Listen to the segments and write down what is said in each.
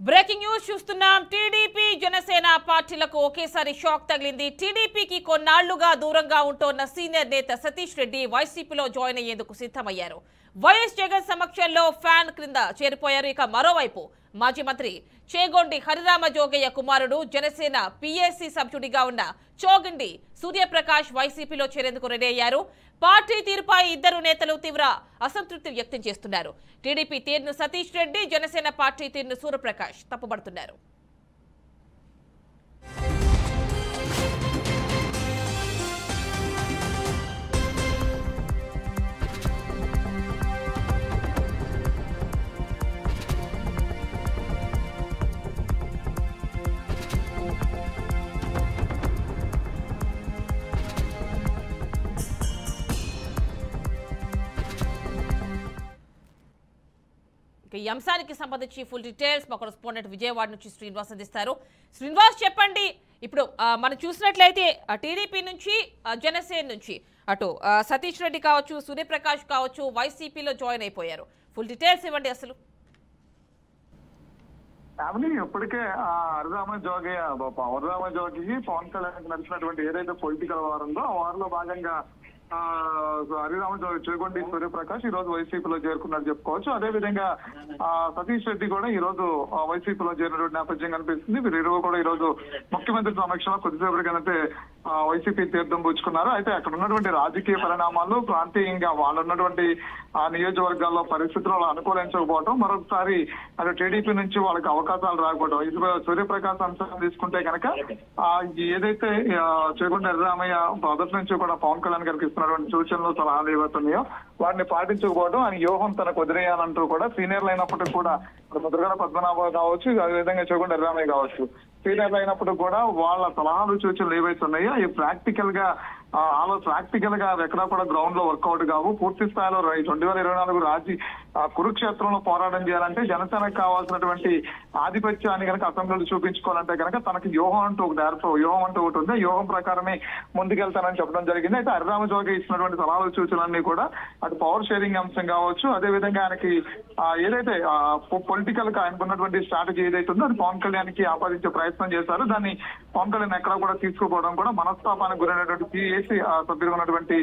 Breaking news చూస్తున్నాం. TDP Janasena పార్టీలకు ఒకేసారి షాక్ తగిలింది. టీడీపీకి కొన్నాళ్లుగా దూరంగా ఉంటోన్న సీనియర్ నేత సతీష్ రెడ్డి వైసీపీలో జాయిన్ అయ్యేందుకు సిద్ధమయ్యారు. వైఎస్ జగన్ సమక్షంలో ఫ్యాన్ క్రింద చేరిపోయారు. ఇక మరోవైపు మాజీ మంత్రి చేగొండి హరిరామ జోగయ్య కుమారుడు జనసేన పీఏసీ సభ్యుడిగా ఉన్న చోగండి సూర్యప్రకాష్ వైసీపీలో చేరేందుకు రెడీ అయ్యారు. పార్టీ తీరుపై ఇద్దరు నేతలు తీవ్ర అసంతృప్తి వ్యక్తం చేస్తున్నారు. టీడీపీ తీరును సతీష్ రెడ్డి, జనసేన పార్టీ తీరును సూర్యప్రకాష్ తప్పుపడుతున్నారు. ఈ అంశానికి సంబంధించి ఫుల్ డీటెయిల్స్ మా కరెస్పాండెంట్ విజయవాడ నుంచి శ్రీనివాస్ అందిస్తారు. శ్రీనివాస్, చెప్పండి. ఇప్పుడు మనం చూసినట్లయితే టీడీపీ నుంచి, జనసేన నుంచి అటు సతీష్ రెడ్డి కావచ్చు, సూర్యప్రకాష్ కావచ్చు వైసీపీలో జాయిన్ అయిపోయారు. ఫుల్ డీటెయిల్స్ ఇవ్వండి. అసలు ఇప్పటికే హరిరామ జోగికి పవన్ కళ్యాణ్ నడిచినటువంటి ఏదైతే పొలిటికల్ వార్ ఉందో ఆ వార్లో భాగంగా హరిరామ చేగొండి సూర్యప్రకాష్ ఈ రోజు వైసీపీలో చేరుకున్నట్టు చెప్పుకోవచ్చు. అదే విధంగా సతీష్ రెడ్డి కూడా ఈ రోజు వైసీపీలో చేరినటువంటి నేపథ్యం కనిపిస్తుంది. వీరిరువు కూడా ఈ రోజు ముఖ్యమంత్రి సమక్షంలో కొద్దిసేపటికైతే వైసీపీ తీర్థం పుచ్చుకున్నారు. అయితే అక్కడ ఉన్నటువంటి రాజకీయ పరిణామాలు, ప్రాంతీయంగా వాళ్ళు ఉన్నటువంటి ఆ నియోజకవర్గాల్లో పరిస్థితులు అనుకూలించకపోవడం, మరొకసారి అటు టీడీపీ నుంచి వాళ్ళకి అవకాశాలు రాకపోవడం, ఇది సూర్యప్రకాష్ అంశాన్ని తీసుకుంటే కనుక ఏదైతే చేగొండి హరిరామయ్య మొదటి నుంచి కూడా పవన్ కళ్యాణ్ గారికి ఇస్తున్నటువంటి సూచనలు, సలహాలు ఏవైతున్నాయో వాటిని పాటించకపోవడం, ఆయన వ్యూహం తనకు వదిలేయాలంటూ కూడా సీనియర్లు అయినప్పటికీ కూడా ముద్రగడ పద్మనాభ కావచ్చు, అదేవిధంగా చేగొండి హరిరామయ్య కావచ్చు, సీనియర్లు అయినప్పుడు కూడా వాళ్ళ సలహాలు సూచనలు ఏవైతున్నాయో అవి ప్రాక్టికల్ గా ఎక్కడా కూడా గ్రౌండ్ లో వర్కౌట్ కావు. పూర్తి స్థాయిలో 2024 కురుక్షేత్రంలో పోరాటం చేయాలంటే జనసేనకు కావాల్సినటువంటి ఆధిపత్యాన్ని కనుక అసెంబ్లీలో చూపించుకోవాలంటే కనుక తనకి వ్యూహం అంటూ ఒకటి ఉంది. వ్యూహం ప్రకారమే ముందుకెళ్తానని చెప్పడం జరిగింది. అయితే హరిరామ జోగి ఇచ్చినటువంటి సలహాలు సూచనలన్నీ కూడా అటు పవర్ షేరింగ్ అంశం కావచ్చు, అదే విధంగా ఆయనకి ఏదైతే పొలిటికల్ గా ఆయనకున్నటువంటి స్ట్రాటజీ ఏదైతే ఉందో అది పవన్ కళ్యాణ్ కి ఆపాదించే ప్రయత్నం చేశారు. దాన్ని పవన్ కళ్యాణ్ ఎక్కడా కూడా తీసుకుపోవడం కూడా మనస్తాపానికి గురైనటువంటి పీఏసీ సభ్యులుగా ఉన్నటువంటి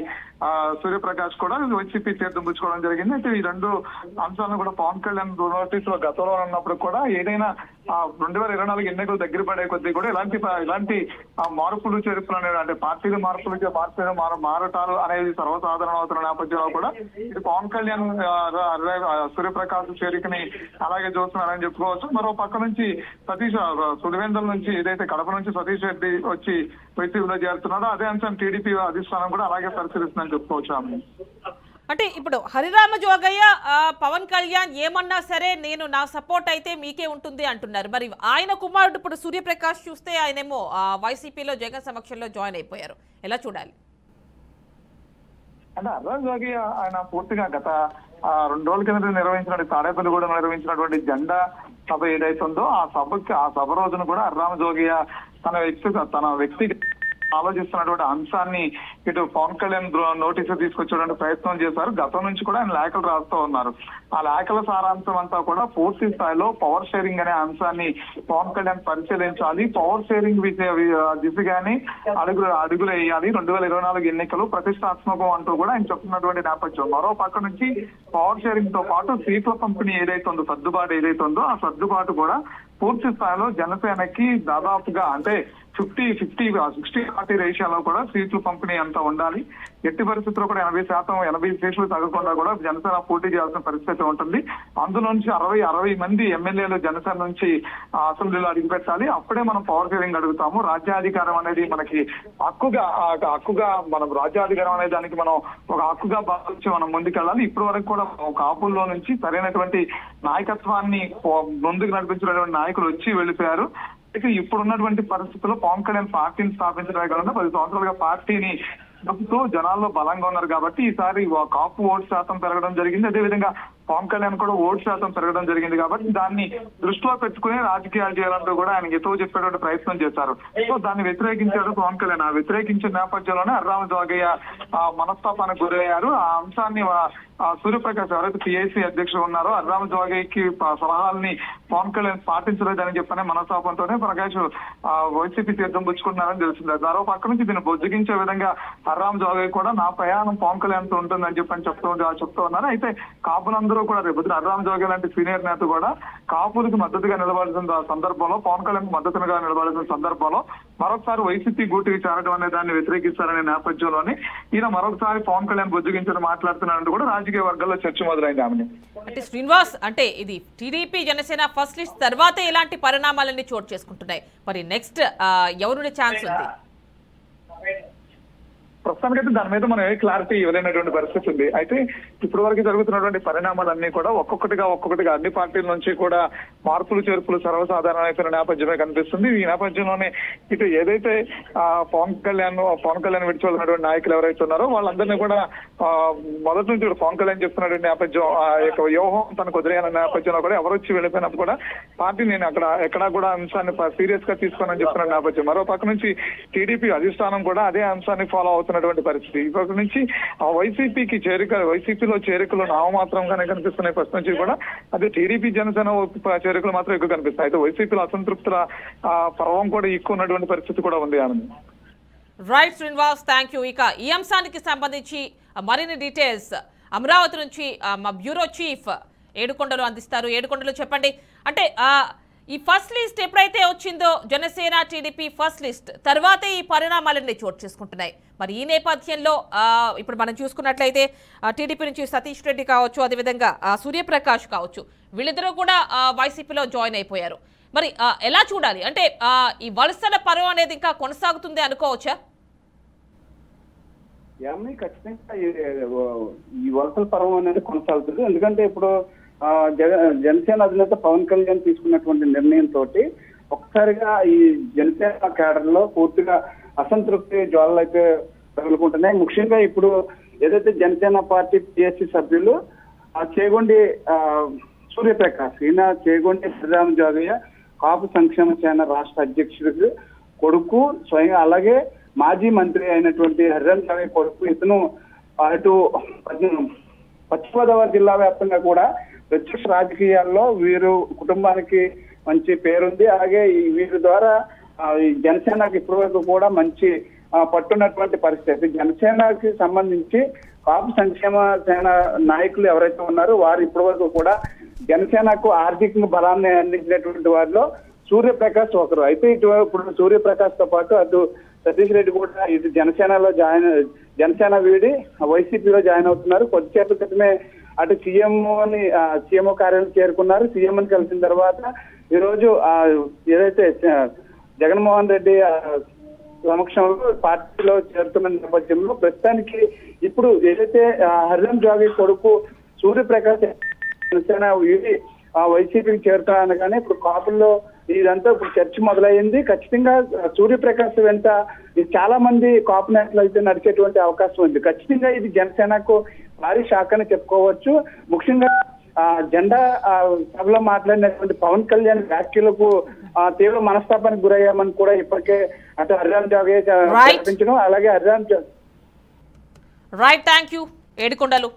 సూర్యప్రకాష్ కూడా వైసీపీ తీర్థం పుచ్చుకోవడం జరిగింది. అయితే ఈ రెండు అంశాలను కూడా పవన్ కళ్యాణ్ నోటీస్ లో గతంలో ఉన్నప్పుడు కూడా ఏదైనా 2024 ఎన్నికలు దగ్గర పడే కొద్దీ కూడా ఇలాంటి మార్పులు చేర్పులు అనేవి, అంటే పార్టీలు మారటాలు అనేది సర్వసాధారణ అవుతున్న నేపథ్యంలో కూడా ఇది పవన్ కళ్యాణ్ సూర్యప్రకాష్ చేరికని అలాగే చూస్తున్నారని చెప్పుకోవచ్చు. మరో పక్క నుంచి సతీష్ సుడివేందల నుంచి ఏదైతే కడప నుంచి సతీష్ రెడ్డి వచ్చి వైసీపీలో చేరుతున్నాడో అదే అంశం టీడీపీ అధిష్టానం కూడా అలాగే పరిశీలిస్తుందని చెప్పుకోవచ్చు. అంటే ఇప్పుడు హరిరామ జోగయ్య పవన్ కళ్యాణ్ ఏమన్నా సరే నేను నా సపోర్ట్ అయితే మీకే ఉంటుంది అంటున్నారు. మరి ఆయన కుమారుడు ఇప్పుడు సూర్యప్రకాష్ చూస్తే ఆయనేమో వైసీపీలో జగన్ సమక్షంలో జాయిన్ అయిపోయారు. ఎలా చూడాలి? అంటే హరిరామ జోగయ్య ఆయన పూర్తిగా గత 2 రోజుల కింద నిర్వహించినటువంటి తాడేపల్లిగూడెం నిర్వహించినటువంటి జెండా సభ ఏదైతే ఉందో ఆ సభ రోజున కూడా హరిరామ జోగయ్య తన వ్యక్తిగత ఆలోచిస్తున్నటువంటి అంశాన్ని ఇటు పవన్ కళ్యాణ్ నోటీసు తీసుకొచ్చేటువంటి ప్రయత్నం చేశారు. గతం నుంచి కూడా ఆయన లేఖలు రాస్తూ ఉన్నారు. ఆ లేఖల సారాంశం అంతా కూడా పూర్తి స్థాయిలో పవర్ షేరింగ్ అనే అంశాన్ని పవన్ కళ్యాణ్ పరిశీలించాలి, పవర్ షేరింగ్ దిశగానే అడుగులు వేయాలి, 2024 ఎన్నికలు ప్రతిష్టాత్మకం అంటూ కూడా ఆయన చెప్తున్నటువంటి నేపథ్యం. మరో పక్క నుంచి పవర్ షేరింగ్ తో పాటు సీట్ల పంపిణీ ఏదైతే ఉందో, సర్దుబాటు ఏదైతే ఉందో ఆ సర్దుబాటు కూడా పూర్తి స్థాయిలో జనసేనకి దాదాపుగా అంటే 50-60 రేషియోలో కూడా సీట్లు పంపిణీ అంతా ఉండాలి. ఎట్టి పరిస్థితుల్లో కూడా 80 సీట్లు తగ్గకుండా కూడా జనసేన పోటీ చేయాల్సిన పరిస్థితి ఉంటుంది. అందులోంచి 60 మంది ఎమ్మెల్యేలు జనసేన నుంచి అసెంబ్లీలో అడుగుపెట్టాలి. అప్పుడే మనం పవర్ షేరింగ్ అడుగుతాము. రాజ్యాధికారం అనేది మనకి హక్కుగా మనం రాజ్యాధికారం అనే దానికి మనం ఒక హక్కుగా భావించి మనం ముందుకెళ్ళాలి. ఇప్పటి వరకు కూడా కాపుల్లో నుంచి సరైనటువంటి నాయకత్వాన్ని ముందుకు నడిపించినటువంటి నాయకులు వచ్చి వెళ్ళిపోయారు. ఇక ఇప్పుడున్నటువంటి పరిస్థితుల్లో పవన్ కళ్యాణ్ పార్టీని స్థాపించడమే కాకుండా 10 సంవత్సరాలుగా పార్టీని నొప్పుతూ జనాల్లో బలంగా ఉన్నారు కాబట్టి ఈసారి కాపు ఓటు శాతం పెరగడం జరిగింది. అదేవిధంగా పవన్ కళ్యాణ్ కూడా ఓటు శాతం పెరగడం జరిగింది కాబట్టి దాన్ని దృష్టిలో పెట్టుకుని రాజకీయాలు చేయాలంటూ కూడా ఆయన ఎతో చెప్పేటువంటి ప్రయత్నం చేశారు. సో దాన్ని వ్యతిరేకించారు పవన్ కళ్యాణ్. ఆ వ్యతిరేకించిన నేపథ్యంలోనే హర్రామ జోగయ్య మనస్తాపానికి గురయ్యారు. ఆ అంశాన్ని సూర్యప్రకాష్ ఎవరైతే పిఐసి అధ్యక్షుడు ఉన్నారో హర్రామ జోగయ్యకి సలహాలని పవన్ కళ్యాణ్ పాటించలేదని చెప్పనే మనస్తాపంతోనే ప్రకాష్ వైసీపీ తీర్థం పుచ్చుకుంటున్నారని తెలిసింది. మరో పక్క నుంచి దీన్ని బొజ్జగించే విధంగా హర్రామ జోగయ్య కూడా నా ప్రయాణం పవన్ కళ్యాణ్ తో ఉంటుందని చెప్పని చెప్తూ ఉన్నారు. అయితే కాపులందరూ కూడా రేపు హర్రామ జోగయ్య లాంటి సీనియర్ నేత కూడా కాపులకు మద్దతుగా నిలబడాల్సిన సందర్భంలో, పవన్ కళ్యాణ్ మద్దతుగా నిలబడాల్సిన సందర్భంలో మరొకసారి వైసీపీ గూటికి చేరడం అనే దాన్ని వ్యతిరేకిస్తారనే నేపథ్యంలోనే ఈయన మరొకసారి పవన్ కళ్యాణ్ బొజ్జగించని మాట్లాడుతున్నారంటూ కూడా రాజకీయ వర్గాల్లో చర్చ మొదలైంది. ఆమె అంటే శ్రీనివాస్, అంటే ఇది టీడీపీ జనసేన ఫస్ట్ లిస్ట్ తర్వాత ఎలాంటి పరిణామాలన్నీ చోటు చేసుకుంటున్నాయి? మరి నెక్స్ట్ ఎవరుండే ఛాన్స్ ఉంది? ప్రస్తుతానికైతే దాని మీద మనం ఏ క్లారిటీ ఇవ్వలేనటువంటి పరిస్థితి ఉంది. అయితే ఇప్పటి వరకు జరుగుతున్నటువంటి పరిణామాలన్నీ కూడా ఒక్కొక్కటిగా అన్ని పార్టీల నుంచి కూడా మార్పులు చేర్పులు సర్వసాధారణ అయిపోయిన నేపథ్యమే కనిపిస్తుంది. ఈ నేపథ్యంలోనే ఇటు ఏదైతే పవన్ కళ్యాణ్ విడిచివెళ్ళినటువంటి నాయకులు ఎవరైతే ఉన్నారో వాళ్ళందరినీ కూడా మొదటి నుంచి పవన్ కళ్యాణ్ చెప్తున్నటువంటి నేపథ్యం, ఆ యొక్క వ్యూహం తనకు వదిలేయన నేపథ్యంలో కూడా ఎవరు వచ్చి వెళ్ళిపోయినప్పుడు కూడా పార్టీ నేను అక్కడ ఎక్కడా కూడా అంశాన్ని సీరియస్ గా తీసుకోనని చెప్తున్న నేపథ్యం. మరో పక్క నుంచి టీడీపీ అధిష్టానం కూడా అదే అంశాన్ని ఫాలో అవుతున్నటువంటి పరిస్థితి. ఇప్పటి నుంచి వైసీపీలో చేరికలు నామమాత్రంగానే కనిపిస్తున్నాయి. ఫస్ట్ నుంచి కూడా అదే టీడీపీ జనసేన చేరికలు మాత్రం ఎక్కువ కనిపిస్తాయి. అయితే వైసీపీలో అసంతృప్తుల పర్వం కూడా ఎక్కువ ఉన్నటువంటి పరిస్థితి కూడా ఉంది. Anand. Right Srinivas, thank you. ఇక ఈ అంశానికి సంబంధించి మరిన్ని డీటెయిల్స్ అమరావతి నుంచి మా బ్యూరో చీఫ్ ఏడుకొండలు అందిస్తారు. ఏడుకొండలు చెప్పండి, అంటే ఈ ఫస్ట్ లిస్ట్ ఎప్పుడైతే వచ్చిందో జనసేన టీడీపీ ఫస్ట్ లిస్ట్ తర్వాతే ఈ పరిణామాలన్నీ చోటు చేసుకుంటున్నాయి. మరి ఈ నేపథ్యంలో ఇప్పుడు మనం చూసుకున్నట్లయితే టీడీపీ నుంచి సతీష్ రెడ్డి కావచ్చు, అదేవిధంగా సూర్యప్రకాష్ కావచ్చు, వీళ్ళిద్దరూ కూడా వైసీపీలో జాయిన్ అయిపోయారు. మరి ఎలా చూడాలి? అంటే ఈ వలసల పర్వం అనేది ఇంకా కొనసాగుతుంది అనుకోవచ్చా? ఖచ్చితంగా ఈ వలసల పర్వం అనేది కొనసాగుతుంది. ఎందుకంటే ఇప్పుడు జనసేన అధినేత పవన్ కళ్యాణ్ తీసుకున్నటువంటి నిర్ణయంతో ఒక్కసారిగా ఈ జనసేన క్యాడర్ లో పూర్తిగా అసంతృప్తి జ్వాలలు అయితే తగులుకుంటున్నాయి. ముఖ్యంగా ఇప్పుడు ఏదైతే జనసేన పార్టీ పిఎస్సి సభ్యులు చేగొండి సూర్యప్రకాష్, ఈయన చేగొండి హర్రామ జోగయ్య కాపు సంక్షేమ సేన రాష్ట్ర అధ్యక్షుడికి కొడుకు, స్వయంగా అలాగే మాజీ మంత్రి అయినటువంటి హర్రామ జోగయ్య కొడుకు. ఇతను అటు పశ్చిమ గోదావరి జిల్లా వ్యాప్తంగా కూడా ప్రత్యక్ష రాజకీయాల్లో వీరు కుటుంబానికి మంచి పేరుంది. అలాగే వీరి ద్వారా జనసేనకి ఇప్పటి వరకు కూడా మంచి పట్టున్నటువంటి పరిస్థితి. జనసేనకి సంబంధించి కాపు సంక్షేమ సేన నాయకులు ఎవరైతే ఉన్నారో వారు ఇప్పటి వరకు కూడా జనసేనకు ఆర్థిక బలాన్ని అందించినటువంటి వారిలో సూర్యప్రకాష్ ఒకరు. అయితే ఇప్పుడు సూర్యప్రకాష్ తో పాటు అటు సతీష్ రెడ్డి కూడా ఇటు జనసేన వీడి వైసీపీలో జాయిన్ అవుతున్నారు. కొద్దిసేపటి క్రితమే అటు సీఎంఓ కార్యాలయం చేరుకున్నారు. సీఎంని కలిసిన తర్వాత ఈరోజు ఏదైతే జగన్మోహన్ రెడ్డి సమక్షంలో పార్టీలో చేరుతున్న నేపథ్యంలో ప్రస్తుతానికి ఇప్పుడు ఏదైతే హర్రామ జోగయ్య కొడుకు సూర్యప్రకాష్ జనసేన వీడి వైసీపీకి చేరుతానగానే ఇప్పుడు కాపుల్లో ఇదంతా ఇప్పుడు చర్చ మొదలైంది. ఖచ్చితంగా సూర్యప్రకాష్ వెంట చాలా మంది కాపు నేతలు అయితే నడిచేటువంటి అవకాశం ఉంది. ఖచ్చితంగా ఇది జనసేనకు భారీ షాక్ అని చెప్పుకోవచ్చు. ముఖ్యంగా జెండా సభలో మాట్లాడినటువంటి పవన్ కళ్యాణ్ వ్యాఖ్యలకు తీవ్ర మనస్తాపానికి గురయ్యామని కూడా ఇప్పటికే అటు హర్రామ జోగయ్య ప్రకటించడం, అలాగే రైట్, థ్యాంక్ యూ ఏడుకొండలు.